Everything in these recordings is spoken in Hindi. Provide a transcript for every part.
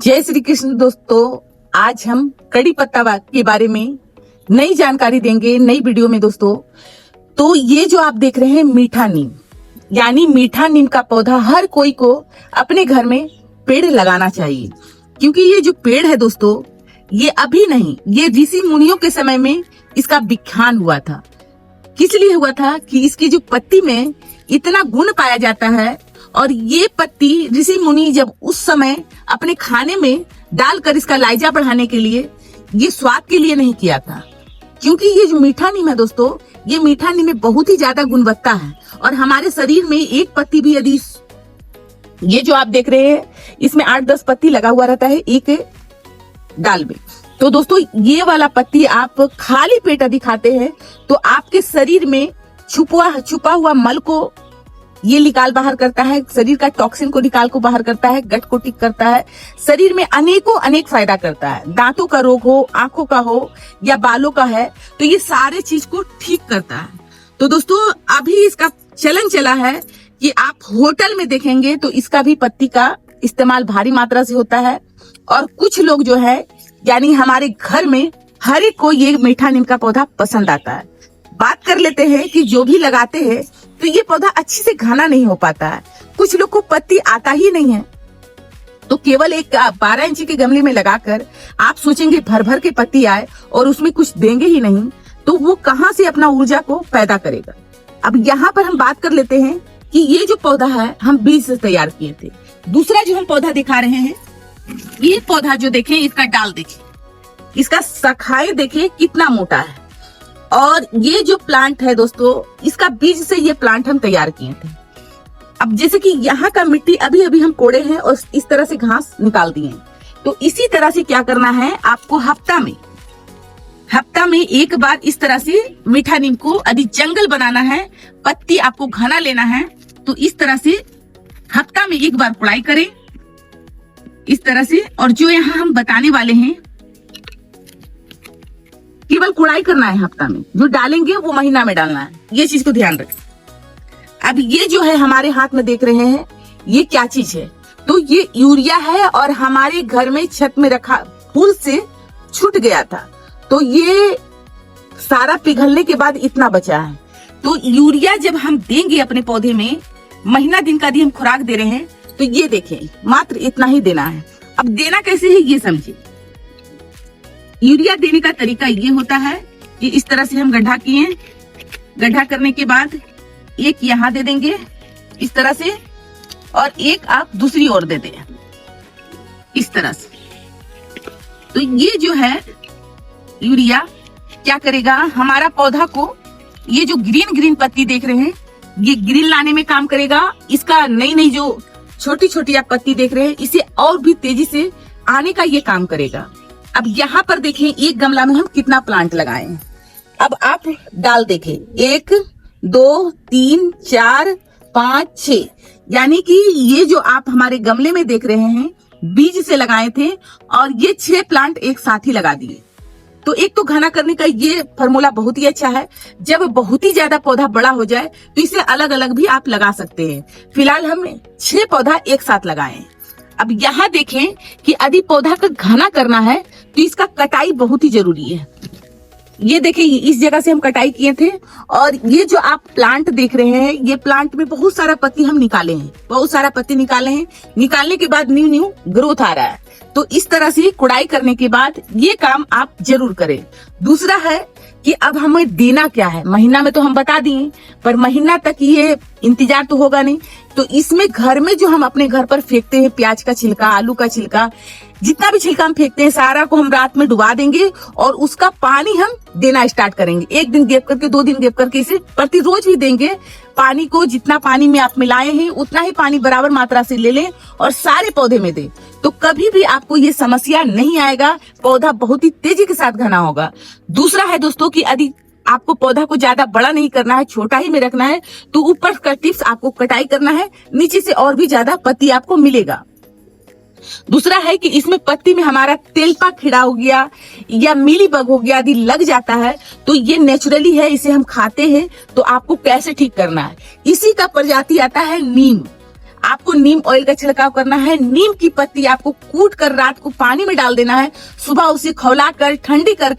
जय श्री कृष्ण दोस्तों, आज हम कड़ी पत्ता के बारे में नई जानकारी देंगे नई वीडियो में दोस्तों। तो ये जो आप देख रहे हैं मीठा नीम, यानी मीठा नीम का पौधा हर कोई को अपने घर में पेड़ लगाना चाहिए, क्योंकि ये जो पेड़ है दोस्तों, ये अभी नहीं, ये ऋषि मुनियों के समय में इसका विख्यान हुआ था। किस लिए हुआ था कि इसकी जो पत्ती में इतना गुण पाया जाता है, और ये पत्ती ऋषि मुनि जब उस समय अपने खाने में डालकर इसका लाइजा बढ़ाने के लिए, ये स्वाद के लिए नहीं किया था, क्योंकि ये जो मीठा नीम है दोस्तों, ये मीठा नीम में बहुत ही ज्यादा गुणवत्ता है। और हमारे शरीर में एक पत्ती भी यदि, ये जो आप देख रहे हैं, इसमें 8-10 पत्ती लगा हुआ रहता है एक डाल में। तो दोस्तों ये वाला पत्ती आप खाली पेट यदि खाते हैं तो आपके शरीर में छुपा हुआ मल को ये निकाल बाहर करता है, शरीर का टॉक्सिन को निकाल को बाहर करता है, गट को ठीक करता है, शरीर में अनेक फायदा करता है। दांतों का रोग हो, आंखों का हो या बालों का है, तो ये सारे चीज को ठीक करता है। तो दोस्तों अभी इसका चलन चला है कि आप होटल में देखेंगे तो इसका भी पत्ती का इस्तेमाल भारी मात्रा से होता है। और कुछ लोग जो है, यानी हमारे घर में हर एक को ये मीठा नीम का पौधा पसंद आता है। बात कर लेते हैं कि जो भी लगाते हैं तो ये पौधा अच्छी से घना नहीं हो पाता है। कुछ लोग को पत्ती आता ही नहीं है, तो केवल एक 12 इंची के गमले में लगाकर आप सोचेंगे भर भर के पत्ती आए और उसमें कुछ देंगे ही नहीं, तो वो कहां से अपना ऊर्जा को पैदा करेगा। अब यहाँ पर हम बात कर लेते हैं कि ये जो पौधा है हम बीज से तैयार किए थे। दूसरा जो हम पौधा दिखा रहे हैं, ये पौधा जो देखें, इसका डाल देखें, इसका शाखाएं देखें कितना मोटा है। और ये जो प्लांट है दोस्तों, इसका बीज से ये प्लांट हम तैयार किए थे। अब जैसे कि यहाँ का मिट्टी अभी अभी हम कोड़े हैं और इस तरह से घास निकाल दिए हैं, तो इसी तरह से क्या करना है, आपको हफ्ता में एक बार इस तरह से मीठा नीम को यदि जंगल बनाना है, पत्ती आपको घना लेना है, तो इस तरह से हफ्ता में एक बार कुड़ाई करें इस तरह से। और जो यहाँ हम बताने वाले हैं, केवल कुड़ाई करना है हफ्ता में, जो डालेंगे वो महीना में डालना है, ये चीज को ध्यान रखें। अब ये जो है हमारे हाथ में देख रहे हैं, ये क्या चीज है, तो ये यूरिया है। और हमारे घर में छत में रखा फूल से छूट गया था, तो ये सारा पिघलने के बाद इतना बचा है। तो यूरिया जब हम देंगे अपने पौधे में, महीना दिन का यदि हम खुराक दे रहे हैं, तो ये देखें मात्र इतना ही देना है। अब देना कैसे है ये समझिए। यूरिया देने का तरीका ये होता है कि इस तरह से हम गड्ढा किए, गड्ढा करने के बाद एक यहाँ दे देंगे इस तरह से, और एक आप दूसरी ओर दे दें इस तरह से। तो ये जो है यूरिया क्या करेगा, हमारा पौधा को, ये जो ग्रीन पत्ती देख रहे हैं, ये ग्रीन लाने में काम करेगा। इसका नई जो छोटी छोटी आप पत्ती देख रहे हैं, इसे और भी तेजी से आने का ये काम करेगा। अब यहाँ पर देखें, एक गमला में हम कितना प्लांट लगाए हैं। अब आप डाल देखें, 1 2 3 4 5 6, यानी कि ये जो आप हमारे गमले में देख रहे हैं बीज से लगाए थे, और ये 6 प्लांट एक साथ ही लगा दिए। तो एक तो घना करने का ये फॉर्मूला बहुत ही अच्छा है। जब बहुत ही ज्यादा पौधा बड़ा हो जाए तो इसे अलग अलग भी आप लगा सकते हैं। फिलहाल हम 6 पौधा एक साथ लगाए। अब यहाँ देखें कि यदि पौधा का घना करना है तो इसका कटाई बहुत ही जरूरी है। ये देखिए, इस जगह से हम कटाई किए थे, और ये जो आप प्लांट देख रहे हैं, ये प्लांट में बहुत सारा पत्ती हम निकाले हैं, बहुत सारा पत्ती निकाले हैं। निकालने के बाद न्यू ग्रोथ आ रहा है। तो इस तरह से कुड़ाई करने के बाद ये काम आप जरूर करें। दूसरा है कि अब हमें देना क्या है, महीना में तो हम बता दिए, पर महीना तक ये इंतजार तो होगा नहीं। तो इसमें घर में जो हम अपने घर पर फेंकते हैं, प्याज का छिलका, आलू का छिलका, जितना भी छिलका हम फेंकते हैं, सारा को हम रात में डुबा देंगे और उसका पानी हम देना स्टार्ट करेंगे। 1 दिन गैप करके, 2 दिन गैप करके, इसे प्रतिरोज भी देंगे। पानी को जितना पानी में आप मिलाए हैं उतना ही पानी बराबर मात्रा से ले लें और सारे पौधे में दें, तो कभी भी आपको ये समस्या नहीं आएगा। पौधा बहुत ही तेजी के साथ घना होगा। दूसरा है दोस्तों कि यदि आपको पौधा को ज्यादा बड़ा नहीं करना है, छोटा ही में रखना है, तो ऊपर का टिप्स आपको कटाई करना है, नीचे से और भी ज्यादा पत्ती आपको मिलेगा। दूसरा है कि इसमें पत्ती में हमारा तेलपा खिड़ा हो गया या मिली बग हो गया, यदि लग जाता है तो ये नेचुरली है, इसे हम खाते हैं। तो आपको कैसे ठीक करना है, इसी का प्रजाति आता है नीम। आपको नीम ऑयल का छिड़काव करना है। नीम की पत्ती आपको कूट कर रात को पानी में डाल देना है, सुबह उसे खौला कर ठंडी कर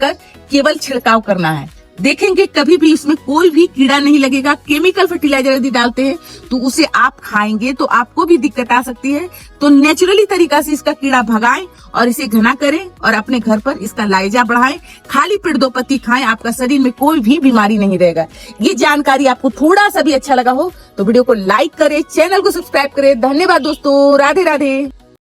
केवल छिड़काव करना है। देखेंगे कभी भी इसमें कोई भी कीड़ा नहीं लगेगा। केमिकल फर्टिलाइजर यदि डालते हैं तो उसे आप खाएंगे तो आपको भी दिक्कत आ सकती है। तो नेचुरली तरीका से इसका कीड़ा भगाएं और इसे घना करें और अपने घर पर इसका लाइजा बढ़ाएं। खाली पेट 2 पत्ती खाएं, आपका शरीर में कोई भी बीमारी नहीं रहेगा। ये जानकारी आपको थोड़ा सा भी अच्छा लगा हो तो वीडियो को लाइक करें, चैनल को सब्सक्राइब करें। धन्यवाद दोस्तों, राधे राधे।